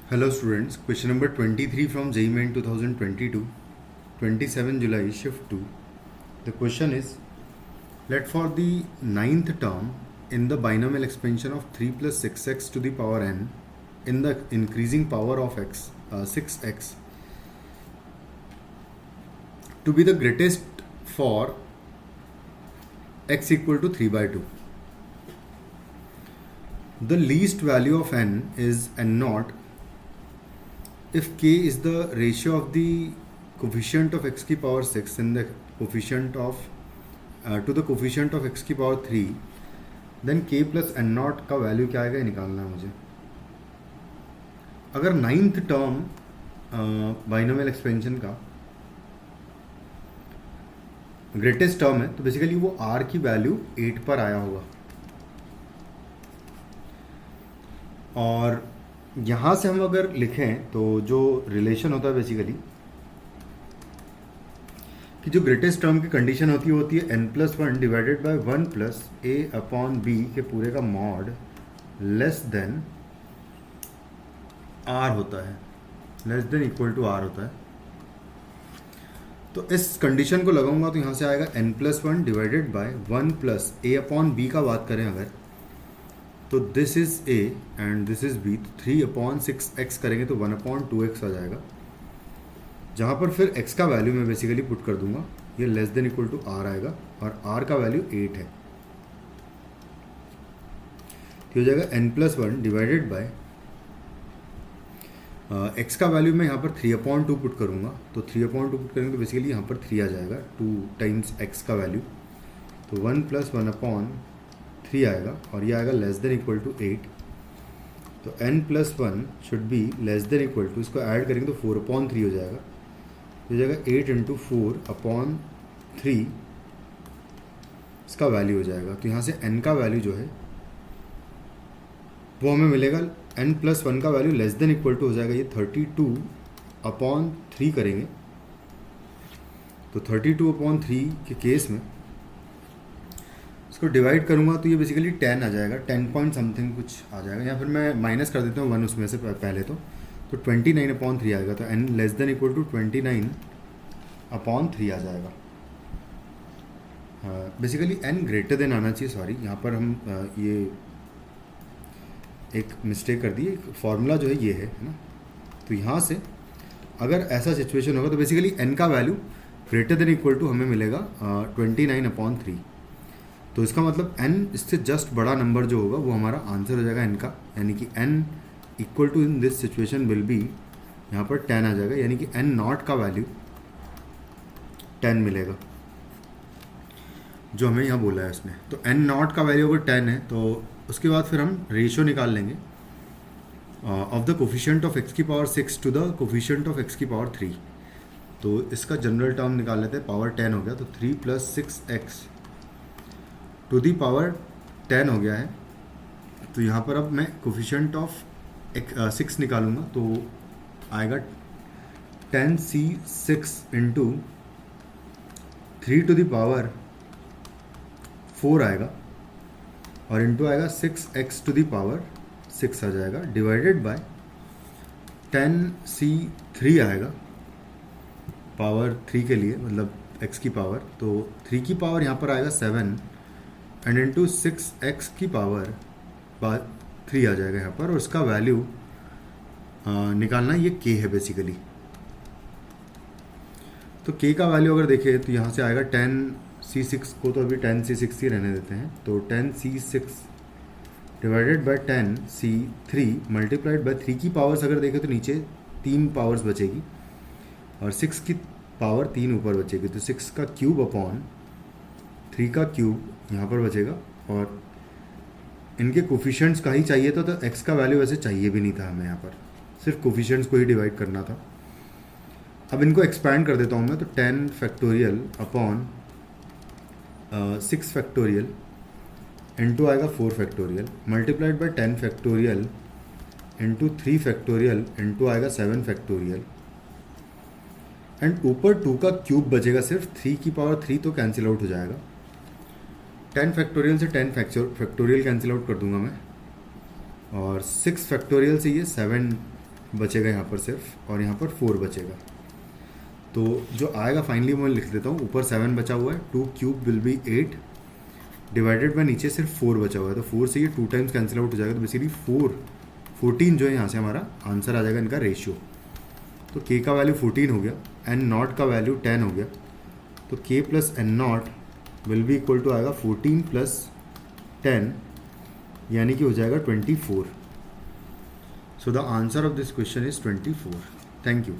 Hello students, question number 23 from JEE Main 2022, 27 July, shift 2. The question is, let for the ninth term in the binomial expansion of 3 plus 6x to the power n in the increasing power of x, 6x, to be the greatest for x equal to 3 by 2. The least value of n is n naught if k is the ratio of the coefficient of x की power 6 and the coefficient of to the coefficient of x की power 3, then k plus n naught का value क्या आएगा ये निकालना है मुझे. अगर नाइन्थ टर्म बाइनोमियल एक्सपेंशन का ग्रेटेस्ट टर्म है तो बेसिकली वो r की वैल्यू 8 पर आया होगा. और यहाँ से हम अगर लिखें तो जो रिलेशन होता है बेसिकली कि जो ग्रेटेस्ट टर्म की कंडीशन होती है n+1 divided by 1 plus a upon b के पूरे का मॉड लेस देन r होता है, less than equal to r होता है. तो इस कंडीशन को लगाऊंगा तो यहाँ से आएगा n+1 divided by 1 plus a upon b का बात करें अगर तो this is a and this is b. तो 3/6x करेंगे तो 1/2x आ जाएगा, जहाँ पर फिर x का वैल्यू मैं बेसिकली पुट कर दूंगा, ये less than equal to r आएगा और r का वैल्यू 8 है. तो हो जाएगा n+1 डिवाइडेड बाय x का वैल्यू मैं यहाँ पर 3/2 पुट करूँगा. तो 3/2 पुट करेंगे तो बेसिकली यहाँ पर 3 आ जाएगा, 2 टाइम्स x का वैल्यू. तो 1 + 1/3 आएगा और ये आएगा लेस देन इक्वल टू 8. तो n+1 should be less than equal to, इसको ऐड करेंगे तो 4/3 हो जाएगा. हो जाएगा 8 × 4/3 इसका वैल्यू हो जाएगा. तो यहाँ से n का वैल्यू जो है वो हमें मिलेगा, n+1 का value less than equal to हो जाएगा ये 32/3 करेंगे. तो 32/3 के केस में इसको डिवाइड करूँगा तो ये बेसिकली 10 आ जाएगा, 10 पॉइंट समथिंग कुछ आ जाएगा. या फिर मैं माइनस कर देता हूँ 1 उसमें से पहले तो 29/3 आएगा. तो n less than equal to 29/3 आ जाएगा. बेसिकली n ग्रेटर देन आना चाहिए, सॉरी यहाँ पर हम ये एक मिस्टेक कर दी. फॉर्मूला जो है ये है ना. तो यहाँ से अगर ऐसा सिचुएशन होगा तो बेसिकली n का value greater than equal to हमें मिलेगा 29/3. तो इसका मतलब n इससे जस्ट बड़ा नंबर जो होगा वो हमारा आंसर हो जाएगा n का, यानी कि n equal to in this situation will be, यहाँ पर 10 आ जाएगा, यानी कि n नॉट का वैल्यू 10 मिलेगा जो हमें यहाँ बोला है उसने. तो n नॉट का वैल्यू अगर 10 है तो उसके बाद फिर हम रेशियो निकाल लेंगे of the coefficient of x की power 6 to the coefficient of x की पावर 3. तो इसका जनरल टर्म निकाल लेते हैं. पावर 10 हो गया तो 3 + 6x टू दी पावर 10 हो गया है. तो यहाँ पर अब मैं कोफिशिएंट ऑफ 6 निकालूंगा तो आएगा 10c6 into 3 to the power 4 आएगा और इंटू आएगा 6x टू दी पावर 6 आ जाएगा, डिवाइडेड बाय 10c3 आएगा पावर 3 के लिए, मतलब x की पावर. तो 3 की पावर यहाँ पर आएगा 7 एंड इंटू 6x की पावर 3 आ जाएगा यहाँ पर. और इसका वैल्यू निकालना ये k है बेसिकली. तो k का वैल्यू अगर देखें तो यहाँ से आएगा 10c6 को तो अभी 10c6 ही रहने देते हैं. तो 10c6 divided by 10c3 multiplied by 3 की पावर्स अगर देखें तो नीचे 3 पावर्स बचेगी और 6 की पावर 3 ऊपर बचेगी. तो 6 का क्यूब अपॉन 3 का क्यूब यहाँ पर बचेगा. और इनके कोफिशिएंट्स का ही चाहिए था, तो x का वैल्यू वैसे चाहिए भी नहीं था हमें, यहाँ पर सिर्फ कोफिशिएंट्स को ही डिवाइड करना था. अब इनको एक्सपैंड कर देता हूँ मैं. तो 10 फैक्टोरियल अपॉन 6 फैक्टोरियल इंटू आएगा 4 factorial multiplied by 10 factorial into 3 factorial into आएगा 7 फैक्टोरियल एंड ऊपर 2 का क्यूब बचेगा सिर्फ. 3 की पावर 3 तो कैंसिल आउट हो जाएगा. 10 फैक्टोरियल से 10 फैक्टोरियल कैंसिल आउट कर दूंगा मैं और 6 फैक्टोरियल से ये 7 बचेगा यहाँ पर सिर्फ, और यहाँ पर 4 बचेगा। तो जो आएगा फाइनली मैं लिख देता हूँ, ऊपर 7 बचा हुआ है, 2 cube will be 8 divided by नीचे सिर्फ 4 बचा हुआ है, तो 4 से ये 2 टाइम्स कैंसिल आउट हो जाएगा, तो बेसिकली 14 जो है यहाँ से हमारा आंसर आ जाएगा इनका रेशियो। तो k का वैल्यू 14 हो गया, n नॉट का वैल्यू 10 हो गया, तो k plus n not will be equal to आएगा 14 प्लस 10, यानी कि हो जाएगा 24। So the answer of this question is 24। Thank you.